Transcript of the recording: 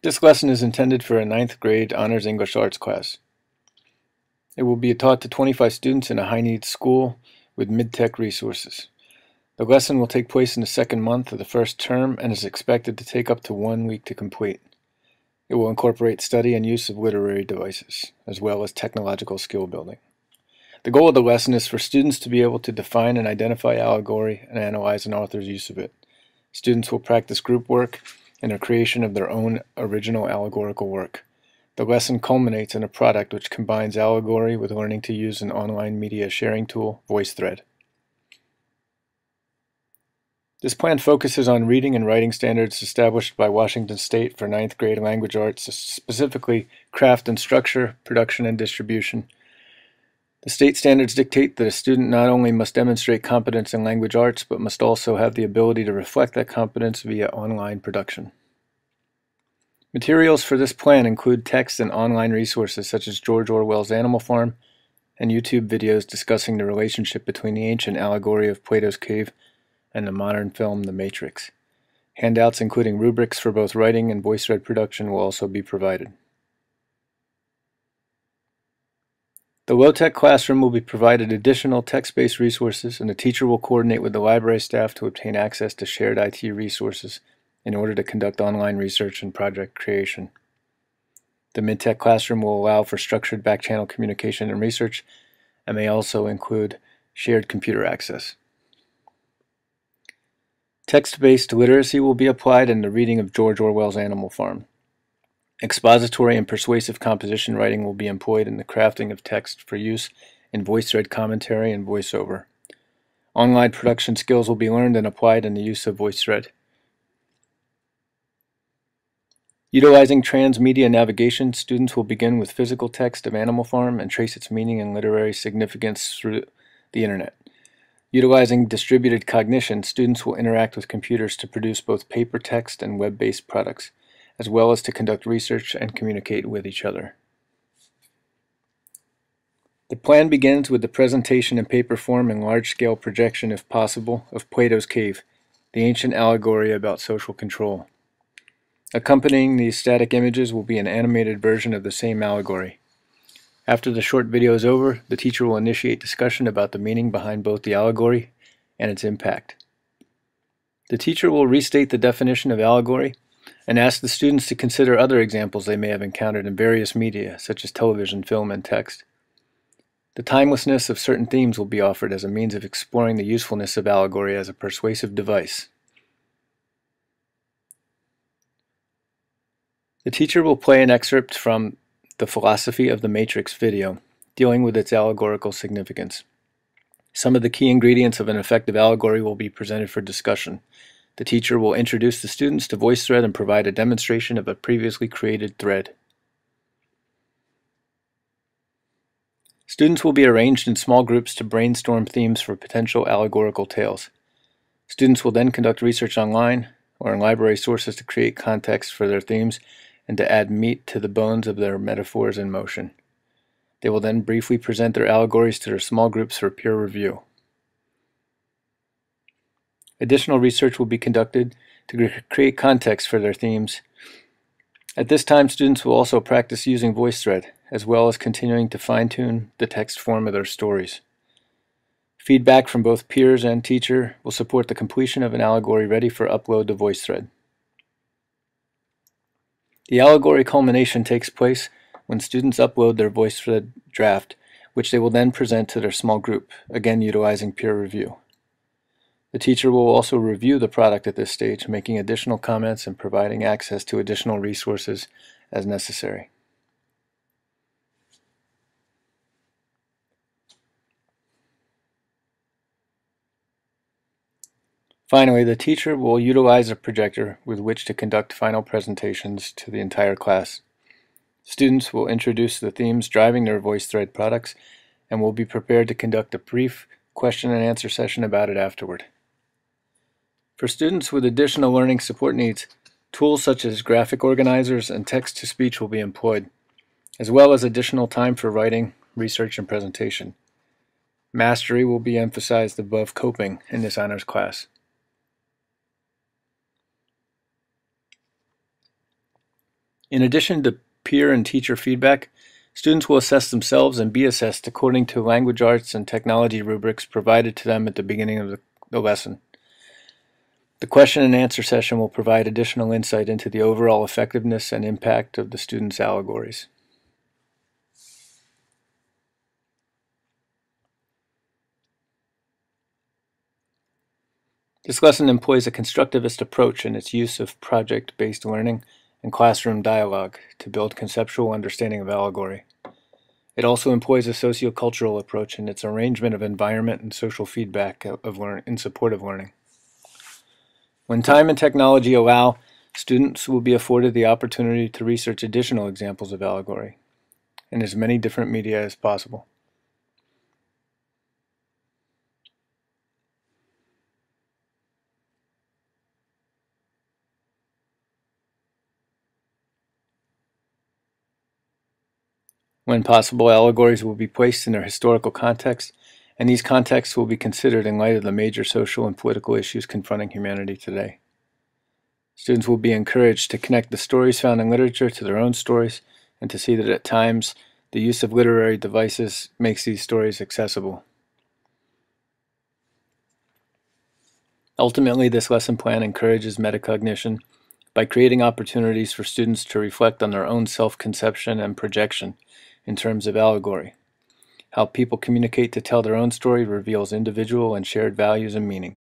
This lesson is intended for a 9th grade Honors English Arts class. It will be taught to 25 students in a high-needs school with mid-tech resources. The lesson will take place in the second month of the first term and is expected to take up to 1 week to complete. It will incorporate study and use of literary devices, as well as technological skill building. The goal of the lesson is for students to be able to define and identify allegory and analyze an author's use of it. Students will practice group work and the creation of their own original allegorical work. The lesson culminates in a product which combines allegory with learning to use an online media sharing tool, VoiceThread. This plan focuses on reading and writing standards established by Washington State for 9th grade language arts, specifically craft and structure, production and distribution. The state standards dictate that a student not only must demonstrate competence in language arts, but must also have the ability to reflect that competence via online production. Materials for this plan include text and online resources such as George Orwell's Animal Farm and YouTube videos discussing the relationship between the ancient allegory of Plato's Cave and the modern film The Matrix. Handouts including rubrics for both writing and VoiceThread production will also be provided. The low-tech classroom will be provided additional text-based resources, and the teacher will coordinate with the library staff to obtain access to shared IT resources in order to conduct online research and project creation. The mid-tech classroom will allow for structured back-channel communication and research, and may also include shared computer access. Text-based literacy will be applied in the reading of George Orwell's Animal Farm. Expository and persuasive composition writing will be employed in the crafting of text for use in VoiceThread commentary and voiceover. Online production skills will be learned and applied in the use of VoiceThread. Utilizing transmedia navigation, students will begin with physical text of Animal Farm and trace its meaning and literary significance through the internet. Utilizing distributed cognition, students will interact with computers to produce both paper text and web-based products, as well as to conduct research and communicate with each other. The plan begins with the presentation in paper form and large-scale projection, if possible, of Plato's Cave, the ancient allegory about social control. Accompanying these static images will be an animated version of the same allegory. After the short video is over, the teacher will initiate discussion about the meaning behind both the allegory and its impact. The teacher will restate the definition of allegory and ask the students to consider other examples they may have encountered in various media, such as television, film, and text. The timelessness of certain themes will be offered as a means of exploring the usefulness of allegory as a persuasive device. The teacher will play an excerpt from The Philosophy of the Matrix video, dealing with its allegorical significance. Some of the key ingredients of an effective allegory will be presented for discussion. The teacher will introduce the students to VoiceThread and provide a demonstration of a previously created thread. Students will be arranged in small groups to brainstorm themes for potential allegorical tales. Students will then conduct research online or in library sources to create context for their themes and to add meat to the bones of their metaphors in motion. They will then briefly present their allegories to their small groups for peer review. Additional research will be conducted to create context for their themes. At this time, students will also practice using VoiceThread, as well as continuing to fine-tune the text form of their stories. Feedback from both peers and teacher will support the completion of an allegory ready for upload to VoiceThread. The allegory culmination takes place when students upload their VoiceThread draft, which they will then present to their small group, again utilizing peer review. The teacher will also review the product at this stage, making additional comments and providing access to additional resources as necessary. Finally, the teacher will utilize a projector with which to conduct final presentations to the entire class. Students will introduce the themes driving their VoiceThread products and will be prepared to conduct a brief question and answer session about it afterward. For students with additional learning support needs, tools such as graphic organizers and text-to-speech will be employed, as well as additional time for writing, research, and presentation. Mastery will be emphasized above coping in this honors class. In addition to peer and teacher feedback, students will assess themselves and be assessed according to language arts and technology rubrics provided to them at the beginning of the lesson. The question and answer session will provide additional insight into the overall effectiveness and impact of the students' allegories. This lesson employs a constructivist approach in its use of project-based learning and classroom dialogue to build conceptual understanding of allegory. It also employs a sociocultural approach in its arrangement of environment and social feedback in support of learning. When time and technology allow, students will be afforded the opportunity to research additional examples of allegory in as many different media as possible. When possible, allegories will be placed in their historical context, and these contexts will be considered in light of the major social and political issues confronting humanity today. Students will be encouraged to connect the stories found in literature to their own stories, and to see that at times the use of literary devices makes these stories accessible. Ultimately, this lesson plan encourages metacognition by creating opportunities for students to reflect on their own self-conception and projection in terms of allegory. How people communicate to tell their own story reveals individual and shared values and meaning.